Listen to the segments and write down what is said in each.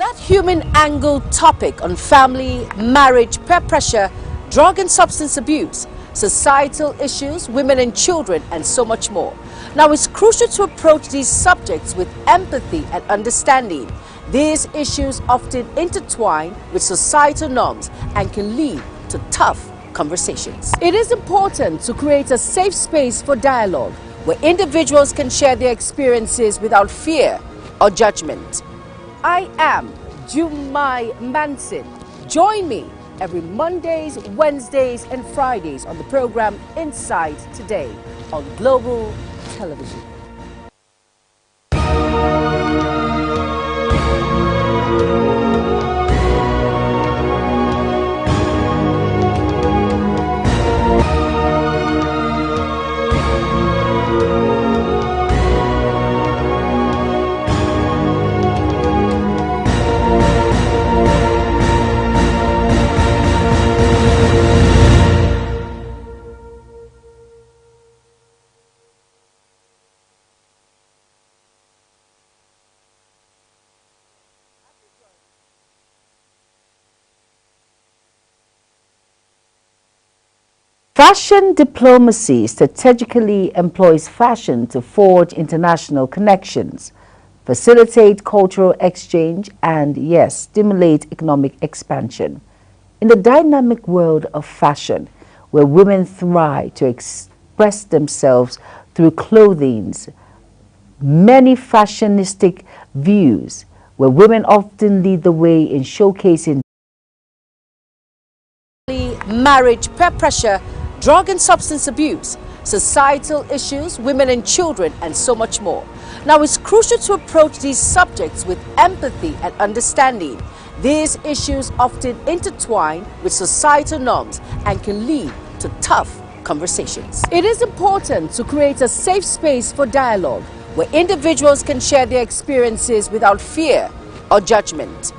That human angle topic on family, marriage, peer pressure, drug and substance abuse, societal issues, women and children, and so much more. Now, it's crucial to approach these subjects with empathy and understanding. These issues often intertwine with societal norms and can lead to tough conversations. It is important to create a safe space for dialogue where individuals can share their experiences without fear or judgment. I am Jumai Manson. Join me every Mondays, Wednesdays, and Fridays on the program Inside Today on Global Television. Fashion diplomacy strategically employs fashion to forge international connections, facilitate cultural exchange, and, yes, stimulate economic expansion. In the dynamic world of fashion, where women thrive to express themselves through clothing, many fashionistic views, where women often lead the way in showcasing marriage, peer pressure, drug and substance abuse, societal issues, women and children, and so much more. Now, it's crucial to approach these subjects with empathy and understanding. These issues often intertwine with societal norms and can lead to tough conversations. It is important to create a safe space for dialogue where individuals can share their experiences without fear or judgment.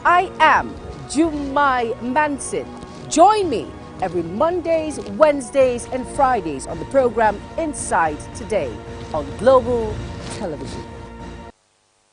I am Jumai Manson. Join me every Mondays, Wednesdays, and Fridays on the program Inside Today on Global Television.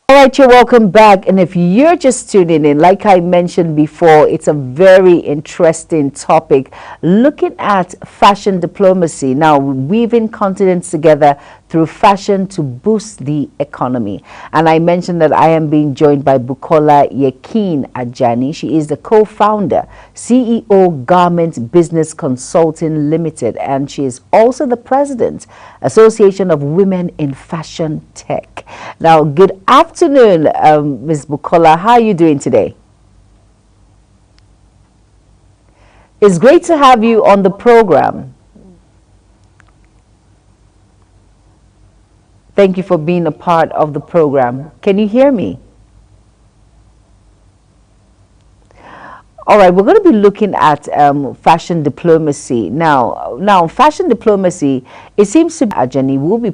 All right, you're welcome back. And if you're just tuning in, like I mentioned before, it's a very interesting topic looking at fashion diplomacy. Now, weaving continents together through fashion to boost the economy. And I mentioned that I am being joined by Bukola Yekin Ajani. She is the co-founder, CEO, Garment Business Consulting Limited, and she is also the president, Association of Women in Fashion Tech. Now, good afternoon, Ms. Bukola. How are you doing today? It's great to have you on the program. Thank you for being a part of the program. Can you hear me? All right, we're going to be looking at fashion diplomacy. Now, fashion diplomacy, it seems to be, Ajani, we'll be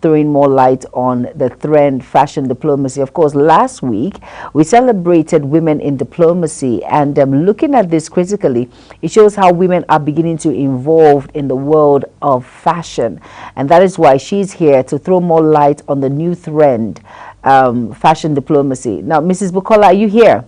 throwing more light on the trend fashion diplomacy. Of course, last week we celebrated Women in Diplomacy, and looking at this critically, it shows how women are beginning to involve in the world of fashion, and that is why she's here to throw more light on the new trend, fashion diplomacy. Now, Mrs. Bukola, are you here?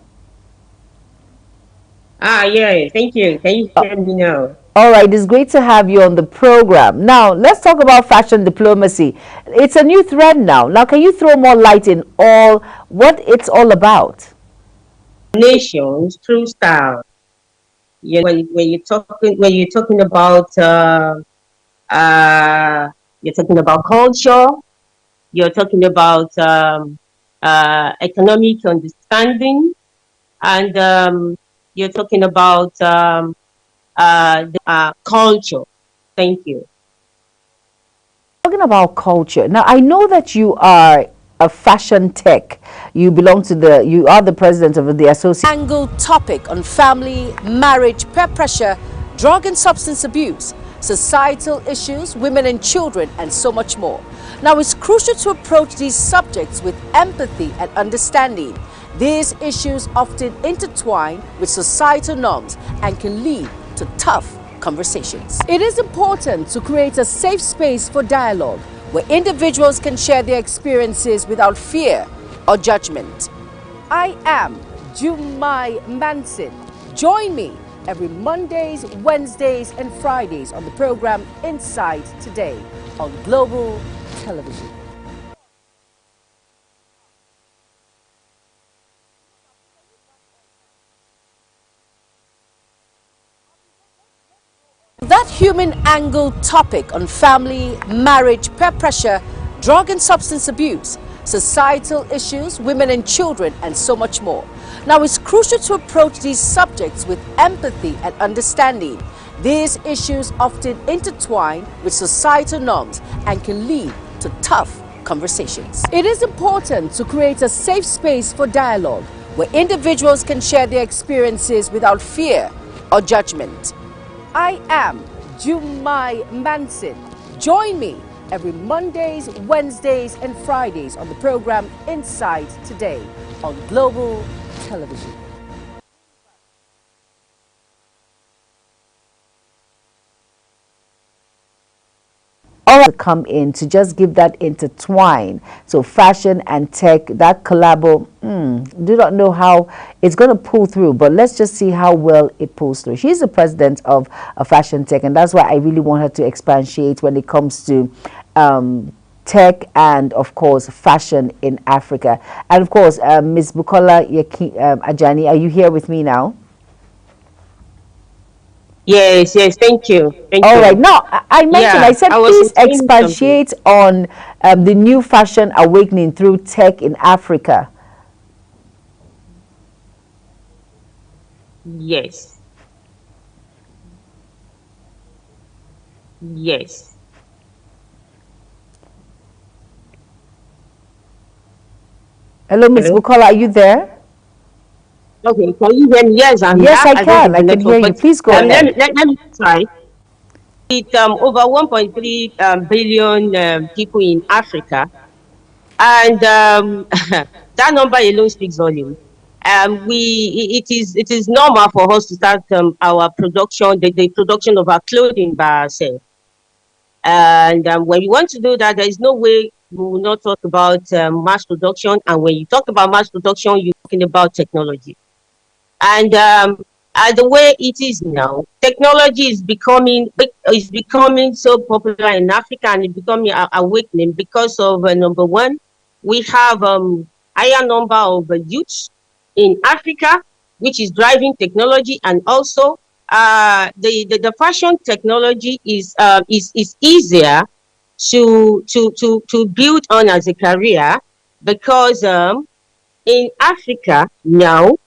Yeah, thank you. Can you hear me now? All right, it's great to have you on the program. Now, let's talk about fashion diplomacy. It's a new trend now. Now, can you throw more light in what it's all about? Nations through style. You know, when you're talking about culture, you're talking about economic understanding, and you're talking about culture. Thank you. Talking about culture. Now, I know that you are a fashion tech. You are the president of the association. Angle topic on family, marriage, peer pressure, drug and substance abuse, societal issues, women and children, and so much more. Now, it's crucial to approach these subjects with empathy and understanding. These issues often intertwine with societal norms and can lead to tough conversations. It is important to create a safe space for dialogue where individuals can share their experiences without fear or judgment. I am Jumai Manson. Join me every Mondays, Wednesdays, and Fridays on the program Inside Today on Global Television. That human angle topic on family, marriage, peer pressure, drug and substance abuse, societal issues, women and children, and so much more. Now, it's crucial to approach these subjects with empathy and understanding. These issues often intertwine with societal norms and can lead to tough conversations. It is important to create a safe space for dialogue where individuals can share their experiences without fear or judgment. I am Jumai Manson. Join me every Mondays, Wednesdays, and Fridays on the program Inside Today on Global Television. All come in to just give that intertwine. So fashion and tech, that collabo, do not know how it's going to pull through, but let's just see how well it pulls through. She's the president of a fashion tech, and that's why I really want her to expatiate when it comes to tech and, of course, fashion in Africa. And, of course, Ms. Bukola Ajani, are you here with me now? Yes, thank you. All right. Now, I mentioned, I said, please expatiate on the new fashion awakening through tech in Africa. Yes. Hello, Ms. Bukola, are you there? Okay, can you hear me? Yes, I'm here. I can hear you. Please go ahead. Let me try. With over 1.3 billion people in Africa, and that number alone speaks volume. It is normal for us to start our production, the production of our clothing by ourselves. And when you want to do that, there is no way we will not talk about mass production. And when you talk about mass production, you're talking about technology. And the way it is now, technology is becoming so popular in Africa, and it's becoming awakening because of number one, we have higher number of youths in Africa, which is driving technology, and also the fashion technology is easier to build on as a career, because in Africa now,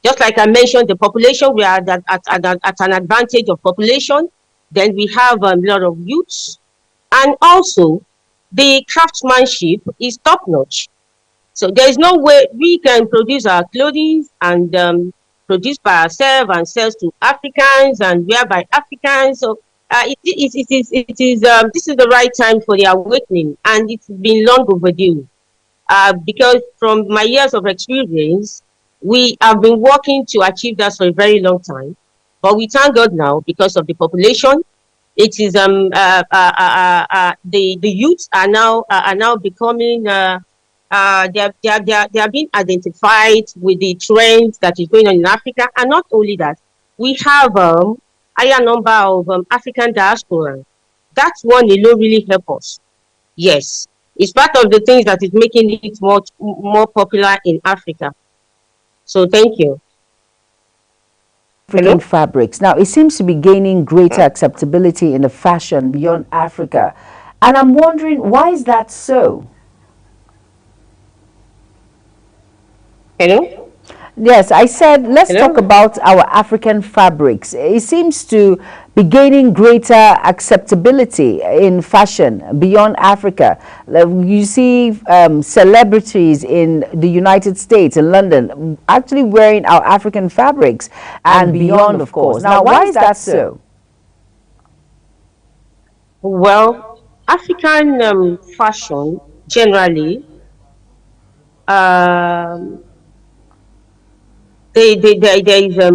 just like I mentioned, the population, we are at an advantage of population. Then we have a lot of youths, and also the craftsmanship is top notch. So there is no way we can produce our clothing and produce by ourselves and sell to Africans and wear by Africans. So this is the right time for the awakening, and it's been long overdue. Because from my years of experience, we have been working to achieve that for a very long time, but we thank God now because of the population. It is the youths are now becoming they are being identified with the trends that is going on in Africa, and not only that, we have higher number of African diaspora. That's one alone really help us. Yes, it's part of the things that is making it more popular in Africa. So thank you. African fabrics. Now, it seems to be gaining greater acceptability in the fashion beyond Africa. And I'm wondering, why is that so? Hello? Yes, I said, let's talk about our African fabrics. It seems to be gaining greater acceptability in fashion beyond Africa. You see celebrities in the United States, in London, actually wearing our African fabrics and beyond, of course. Now, why is that so? Well, African fashion generally, there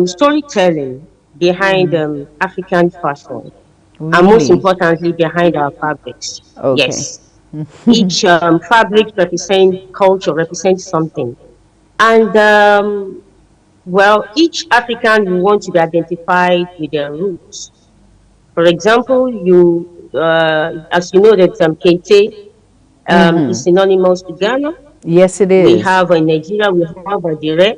is storytelling behind African fashion, really? And most importantly, behind our fabrics. Okay. Yes. Each fabric represents culture, represents something. And well, each African will want to be identified with their roots. For example, as you know, that Kente is synonymous to Ghana. Yes, it We is. have in Nigeria, we have Dire.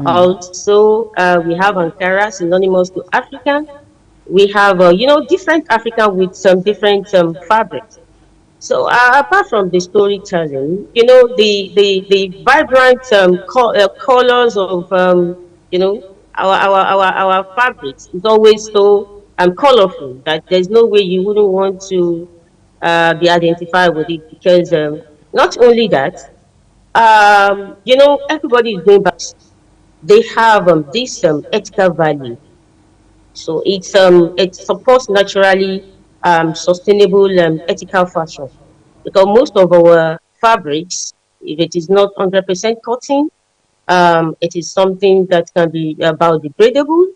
Also, we have Ankara, synonymous to African. We have, different African with some different fabrics. So apart from the storytelling, the vibrant colors of our fabrics is always so colorful that there's no way you wouldn't want to be identified with it, because not only that, everybody is going back. They have this ethical value, so it supports naturally sustainable ethical fashion, because most of our fabrics, if it is not 100% cotton, it is something that can be biodegradable.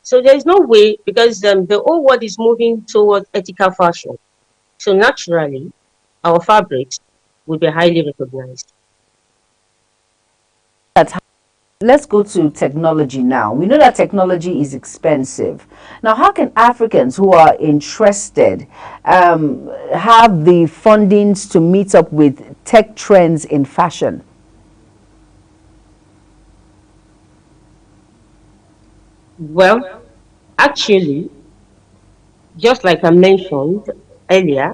So there is no way, because the whole world is moving towards ethical fashion. So naturally, our fabrics will be highly recognized. Let's go to technology now. We know that technology is expensive. Now, how can Africans who are interested have the fundings to meet up with tech trends in fashion? Well, actually, just like I mentioned earlier,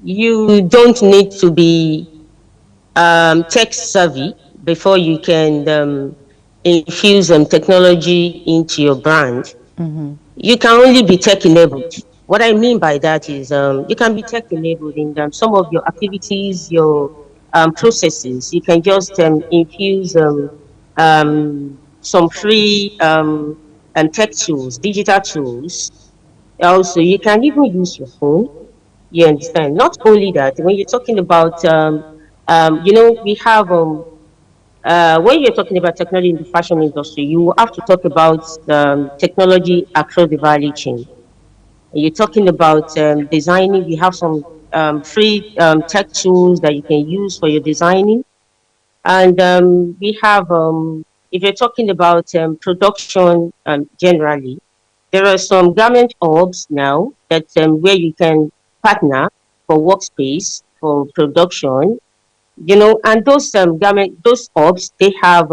you don't need to be tech savvy before you can infuse technology into your brand. You can only be tech enabled. What I mean by that is you can be tech enabled in some of your activities, your processes. You can just infuse some free tech tools, digital tools. Also, you can even use your phone. You understand? Not only that, when you're talking about, we have when you're talking about technology in the fashion industry, you have to talk about technology across the value chain. You're talking about designing. We have some free tech tools that you can use for your designing. And we have, if you're talking about production generally, there are some garment hubs now that where you can partner for workspace, for production, and those hubs, they have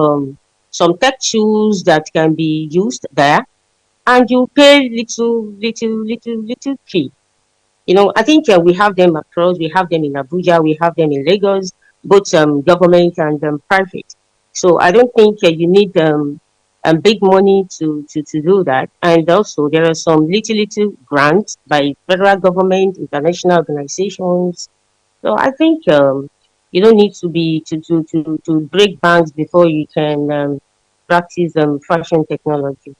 some tech tools that can be used there, and you pay little fee. I think we have them across. We have them in Abuja. We have them in Lagos, both government and private. So I don't think you need big money to do that. And also, there are some little grants by federal government, international organizations. So I think you don't need to be to break banks before you can practice fashion technology.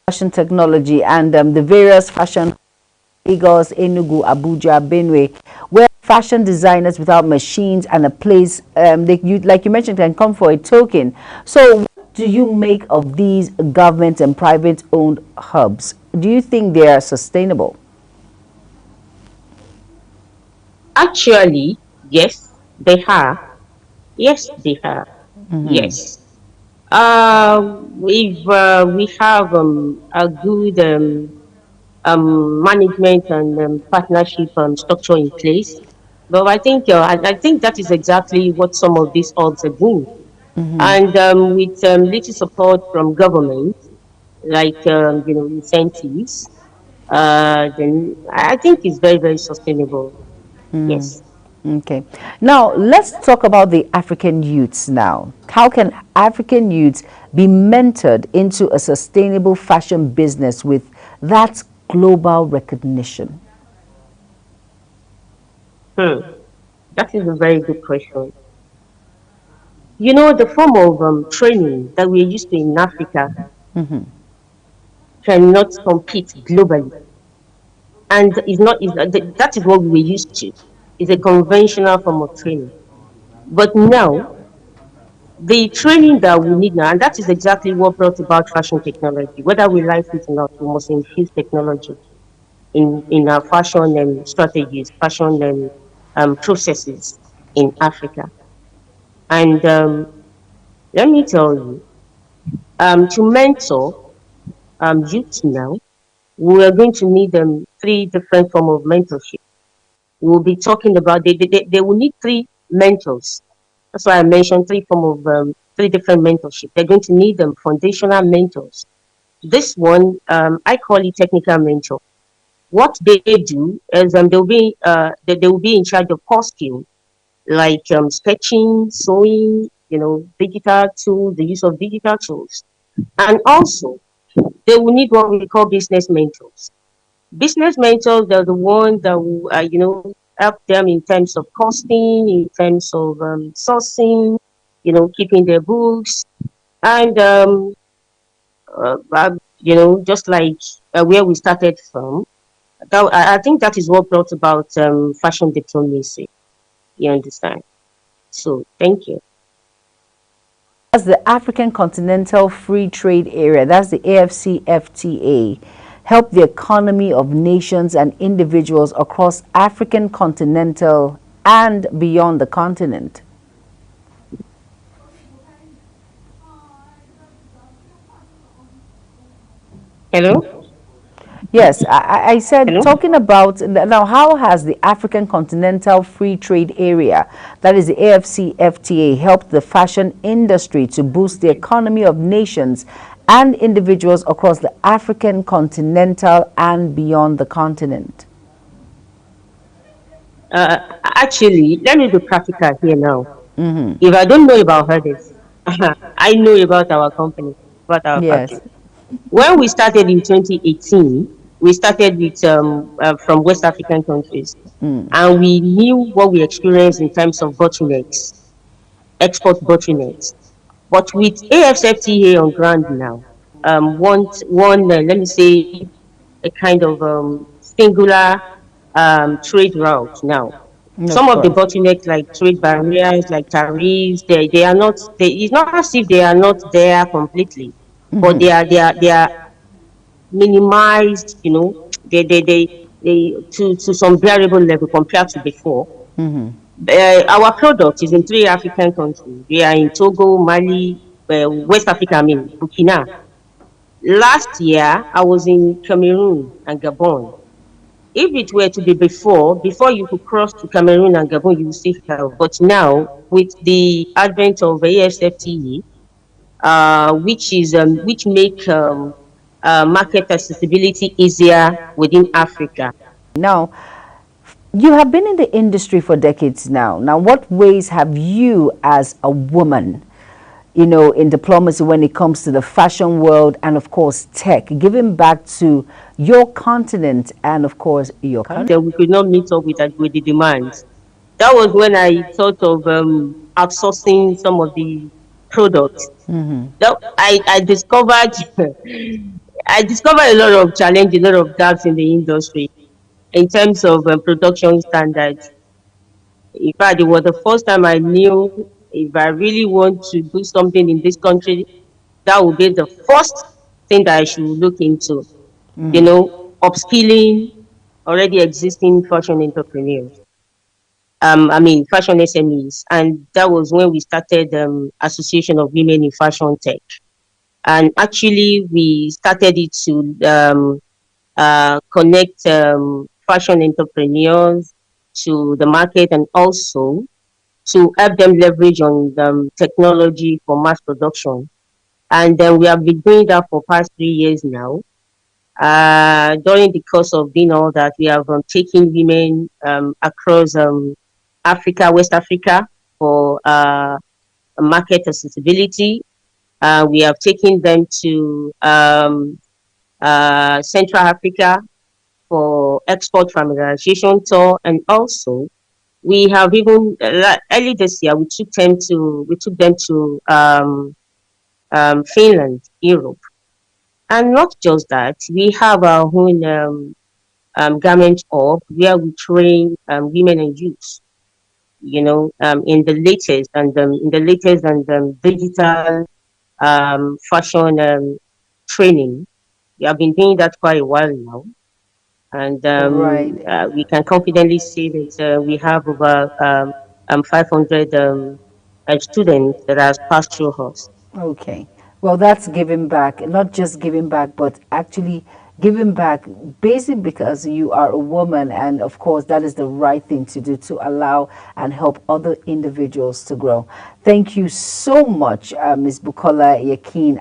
Fashion technology and the various fashion Lagos, Enugu, Abuja, Benue, where fashion designers without machines and a place, like you mentioned, can come for a token. So, what do you make of these government and private owned hubs? Do you think they are sustainable? Actually, yes, they are. Yes, they are. Yes. We have a good management and partnership structure in place. But I think that is exactly what some of these orgs are doing. And with little support from government, like incentives, then I think it's very, very sustainable. Yes. Okay. Now, let's talk about the African youths now. How can African youths be mentored into a sustainable fashion business with that global recognition? Hmm. That is a very good question. The form of training that we're used to in Africa cannot compete globally, and that is what we were used to. It's a conventional form of training. But now, the training that we need now, and that is exactly what brought about fashion technology. Whether we like it or not, we must infuse technology in our fashion strategies, fashion processes in Africa. And let me tell you, to mentor youth now, we are going to need three different form of mentorship. We'll be talking about they will need three mentors. That's why I mentioned three different mentorship. They're going to need them foundational mentors. This one, I call it technical mentor. What they do is they will be in charge of core skill like sketching, sewing, digital tools, the use of digital tools, and also they will need what we call business mentors. Business mentors, they're the ones that will, help them in terms of costing, in terms of sourcing, keeping their books, and just like where we started from. I think that is what brought about fashion diplomacy. You understand? So, thank you. That's the African Continental Free Trade Area, that's the AFCFTA, help the economy of nations and individuals across African continental and beyond the continent. Hello? Yes, I said, Hello? talking about now, how has the African Continental Free Trade Area, that is the AFCFTA, helped the fashion industry to boost the economy of nations and individuals across the African continental and beyond the continent? Actually, let me be practical here now. If I don't know about others, I know about our company, about our Yes. factory. When we started in 2018, we started with from West African countries, and we knew what we experienced in terms of bottlenecks, export bottlenecks. But with AFCFTA on ground now, one let me say a kind of singular trade route now. Of Some of the course. bottlenecks like trade barriers, like tariffs, they are not. It's not as if they are not there completely, but they are minimized. They to some variable level compared to before. Our product is in three African countries. We are in Togo, Mali, West Africa. I mean Burkina. Last year, I was in Cameroon and Gabon. If it were to be before you could cross to Cameroon and Gabon, you will see help. But now, with the advent of ASFTE, which make market accessibility easier within Africa. Now, you have been in the industry for decades now. Now, what ways have you, as a woman, in diplomacy when it comes to the fashion world and, of course, tech, giving back to your continent and, of course, your country? That we could not meet up with the demands. That was when I thought of outsourcing some of the products. That I discovered I discovered a lot of challenge, a lot of gaps in the industry in terms of production standards. In fact, it was the first time I knew if I really want to do something in this country, that would be the first thing that I should look into. Upskilling already existing fashion entrepreneurs. I mean, fashion SMEs, and that was when we started Association of Women in Fashion Tech. And actually, we started it to connect fashion entrepreneurs to the market and also to help them leverage on technology for mass production. And then we have been doing that for past 3 years now. During the course of doing all that, we have taken women across Africa, West Africa, for market accessibility. We have taken them to Central Africa for export familiarization tour, and also we have even early this year we took them to Finland, Europe, and not just that, we have our own garment hub where we train women and youth. In the latest and digital fashion training. We have been doing that quite a while now, and Right. we can confidently say that we have over 500 students that has passed through us. Okay. Well, that's giving back, not just giving back, but actually giving back basically because you are a woman. And of course, that is the right thing to do to allow and help other individuals to grow. Thank you so much, Ms. Bukola Yakin.